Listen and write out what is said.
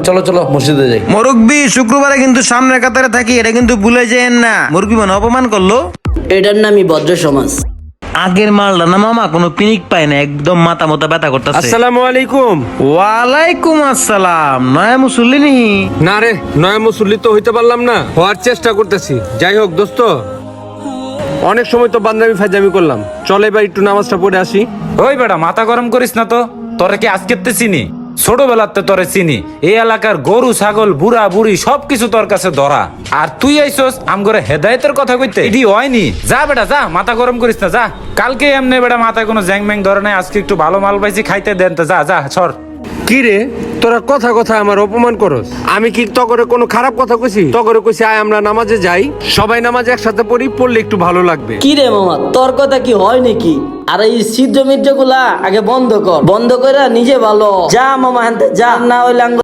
চলো চলো মসজিদে যাই। মুরব্বি শুক্রবারে কিন্তু সামনের কাতারে থাকি, এটা কিন্তু ভুলে যেন না। মুরব্বি মানে অপমান করলো। এটার নামই ভদ্র সমাজ। আগের মালটা না মামা কোনো পিনিক পায় না, একদম মাথা মতো ব্যথা করতেছে। আসসালামু আলাইকুম। ওয়ালাইকুম আসসালাম। নয়া মুসল্লি নি? না রে, নয়া মুসল্লি তো হইতে পারলাম না, হওয়ার চেষ্টা করতেছি। যাই হোক দোস্ত, অনেক সময় তো বান্দামি ফাজামি করলাম, চল এবার একটু নামাজটা পড়ে আসি। ওই বেটা মাথা গরম করিস না তো, তোরে কি আজকেতে চিনি? ছোটবেলাতে তোরে চিনি। এই এলাকার গরু ছাগল বুড়া বুড়ি সবকিছু তোর কাছে ধরা, আর তুই আইসোস আমগরে হেদায়েতের কথা কইতে। এডি হয়নি। যা বেটা যা, মাথা গরম করিস না, যা। কালকে এমনি বেটা মাথায় কোনো জ্যাং ম্যাং ধরে নাই, আজকে একটু ভালো মাল পাইছি, খাইতে দেন তো। যা যা সর। কি রে, তোরা কথা কথা আমার অপমান করস? আমি কি তগরে কোনো খারাপ কথা কইছি? তগরে কইছি আয় আমরা নামাজে যাই, সবাই নামাজ একসাথে পড়ি, পড়লে একটু ভালো লাগবে। কি রে মামা, তোর কথা কি হয় নাকি? আর এই ছিদ্র মিদ্র গুলা আগে বন্ধ কর, বন্ধ করে নিজে ভালো যা মামা, হানতে যা, না হইলে